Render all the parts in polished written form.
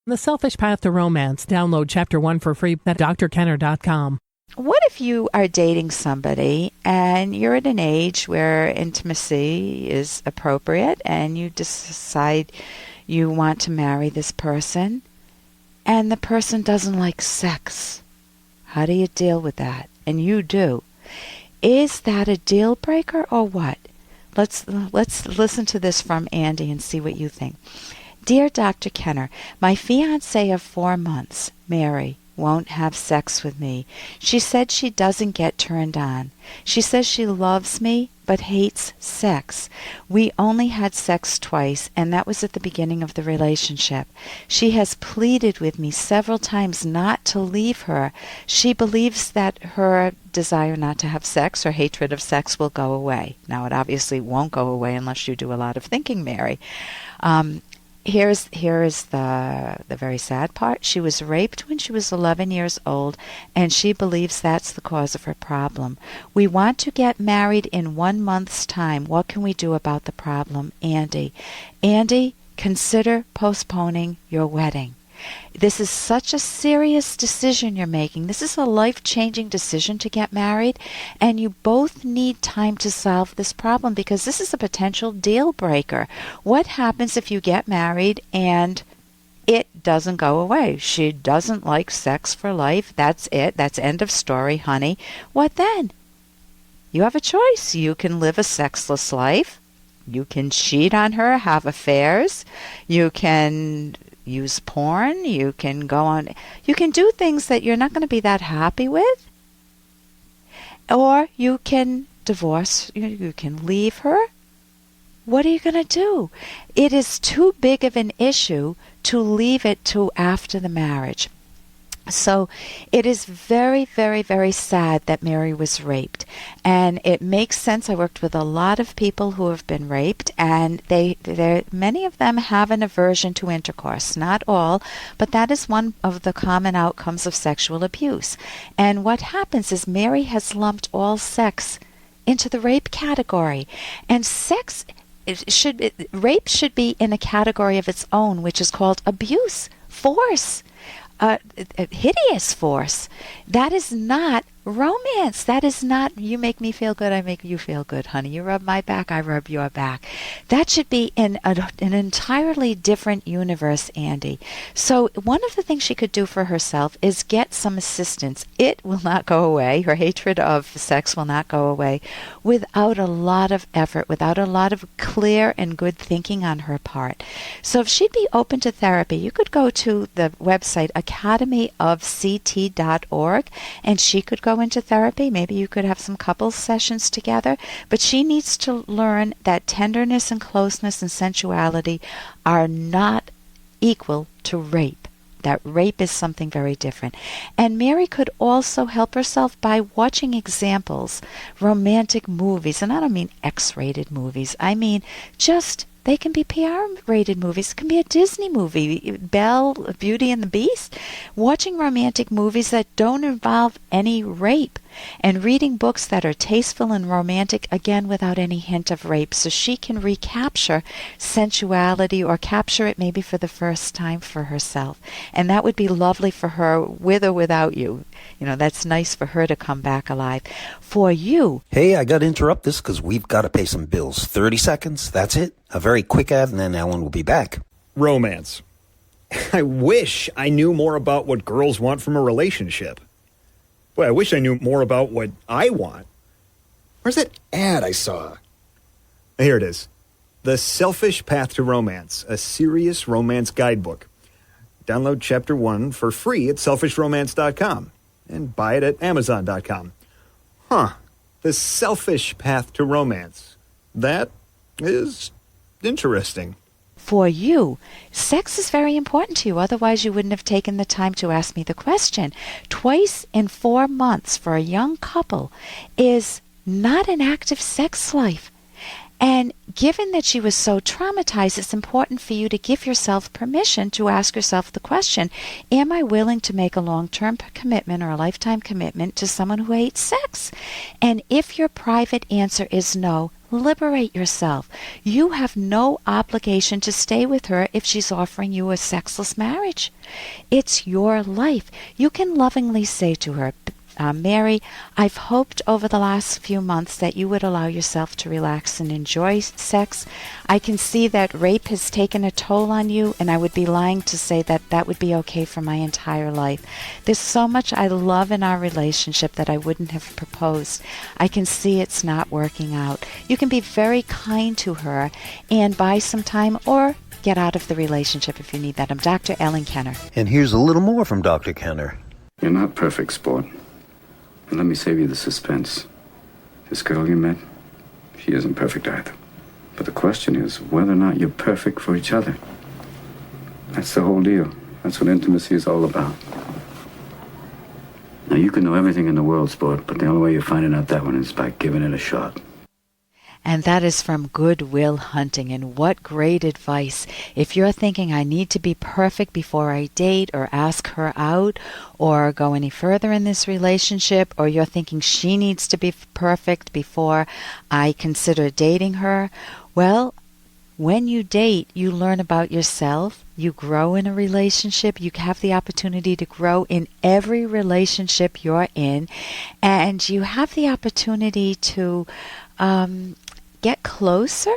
The Selfish Path to Romance. Download Chapter 1 for free at drkenner.com. What if you are dating somebody and you're at an age where intimacy is appropriate and you decide you want to marry this person and the person doesn't like sex? How do you deal with that? And you do. Is that a deal breaker or what? Let's listen to this from Andy and see what you think. Dear Dr. Kenner, my fiancé of 4 months, Mary, won't have sex with me. She said she doesn't get turned on. She says she loves me but hates sex. We only had sex twice, and that was at the beginning of the relationship. She has pleaded with me several times not to leave her. She believes that her desire not to have sex or hatred of sex will go away. Now, it obviously won't go away unless you do a lot of thinking, Mary. Here is the very sad part. She was raped when she was 11 years old, and she believes that's the cause of her problem. We want to get married in 1 month's time. What can we do about the problem? Andy. Andy, consider postponing your wedding. This is such a serious decision you're making. This is a life-changing decision to get married, and you both need time to solve this problem because this is a potential deal breaker. What happens if you get married and it doesn't go away? She doesn't like sex for life. That's it. That's end of story, honey. What then? You have a choice. You can live a sexless life. You can cheat on her, have affairs. You can use porn, you can go on, you can do things that you're not going to be that happy with, or you can divorce, you can leave her. What are you going to do? It is too big of an issue to leave it to after the marriage. So it is very, very, very sad that Mary was raped. And it makes sense. I worked with a lot of people who have been raped, and many of them have an aversion to intercourse. Not all, but that is one of the common outcomes of sexual abuse. And what happens is Mary has lumped all sex into the rape category. And rape should be in a category of its own, which is called abuse, force. Hideous force. That is not romance. That is not, you make me feel good, I make you feel good, honey. You rub my back, I rub your back. That should be in an entirely different universe, Andy. So one of the things she could do for herself is get some assistance. It will not go away. Her hatred of sex will not go away without a lot of effort, without a lot of clear and good thinking on her part. So if she'd be open to therapy, you could go to the website academyofct.org, and she could go into therapy. Maybe you could have some couples sessions together, but she needs to learn that tenderness and closeness and sensuality are not equal to rape. That rape is something very different. And Mary could also help herself by watching examples, romantic movies, and I don't mean X-rated movies. I mean just they can be PR-rated movies. It can be a Disney movie, Belle, Beauty and the Beast. Watching romantic movies that don't involve any rape. And reading books that are tasteful and romantic, again, without any hint of rape. So she can recapture sensuality or capture it maybe for the first time for herself. And that would be lovely for her with or without you. You know, that's nice for her to come back alive. For you... Hey, I got to interrupt this because we've got to pay some bills. 30 seconds, that's it. A very quick ad, and then Ellen will be back. Romance. I wish I knew more about what girls want from a relationship. Boy, I wish I knew more about what I want. Where's that ad I saw? Here it is. The Selfish Path to Romance, a serious romance guidebook. Download Chapter 1 for free at selfishromance.com and buy it at amazon.com. The Selfish Path to Romance. That is interesting. For you, sex is very important to you. Otherwise, you wouldn't have taken the time to ask me the question. Twice in 4 months for a young couple is not an active sex life. And given that she was so traumatized, it's important for you to give yourself permission to ask yourself the question, am I willing to make a long-term commitment or a lifetime commitment to someone who hates sex? And if your private answer is no, liberate yourself. You have no obligation to stay with her if she's offering you a sexless marriage. It's your life. You can lovingly say to her, Mary, I've hoped over the last few months that you would allow yourself to relax and enjoy sex. I can see that rape has taken a toll on you, and I would be lying to say that that would be okay for my entire life. There's so much I love in our relationship that I wouldn't have proposed. I can see it's not working out. You can be very kind to her and buy some time or get out of the relationship if you need that. I'm Dr. Ellen Kenner. And here's a little more from Dr. Kenner. You're not perfect, sport. And let me save you the suspense. This girl you met, she isn't perfect either. But the question is whether or not you're perfect for each other. That's the whole deal. That's what intimacy is all about. Now, you can know everything in the world, sport, but the only way you're finding out that one is by giving it a shot. And that is from Good Will Hunting. And what great advice. If you're thinking I need to be perfect before I date or ask her out or go any further in this relationship, or you're thinking she needs to be perfect before I consider dating her, well, when you date, you learn about yourself, you grow in a relationship, you have the opportunity to grow in every relationship you're in, and you have the opportunity to get closer,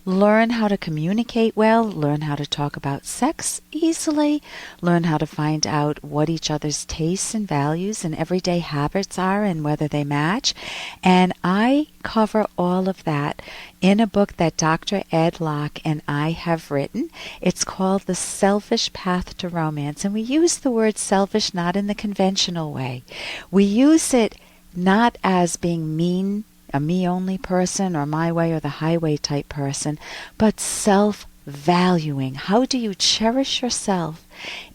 learn how to communicate well, learn how to talk about sex easily, learn how to find out what each other's tastes and values and everyday habits are and whether they match. And I cover all of that in a book that Dr. Ed Locke and I have written. It's called The Selfish Path to Romance. And we use the word selfish not in the conventional way. We use it not as being mean, a me-only person or my way or the highway type person, but self-valuing. How do you cherish yourself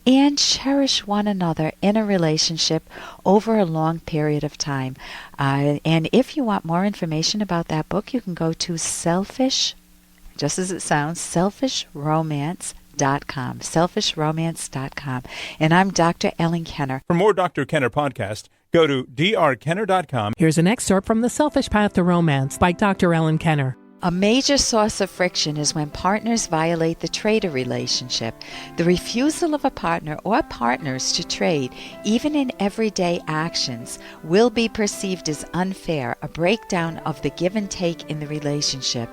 and cherish one another in a relationship over a long period of time? And if you want more information about that book, you can go to selfish, just as it sounds, selfishromance.com, selfishromance.com. And I'm Dr. Ellen Kenner. For more Dr. Kenner podcast, go to drkenner.com. Here's an excerpt from The Selfish Path to Romance by Dr. Ellen Kenner. A major source of friction is when partners violate the trader relationship. The refusal of a partner or partners to trade, even in everyday actions, will be perceived as unfair, a breakdown of the give and take in the relationship.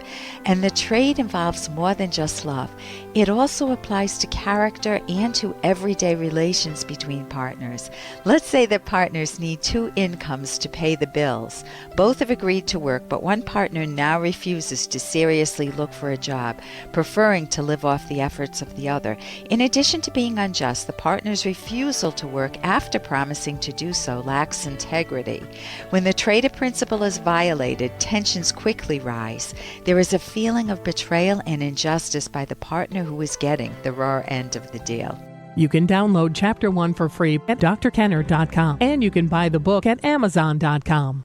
And the trade involves more than just love. It also applies to character and to everyday relations between partners. Let's say that partners need two incomes to pay the bills. Both have agreed to work, but one partner now refuses to seriously look for a job, preferring to live off the efforts of the other. In addition to being unjust, the partner's refusal to work after promising to do so lacks integrity. When the trader principle is violated, tensions quickly rise. There is a feeling of betrayal and injustice by the partner who is getting the raw end of the deal. You can download Chapter 1 for free at drkenner.com, and you can buy the book at amazon.com.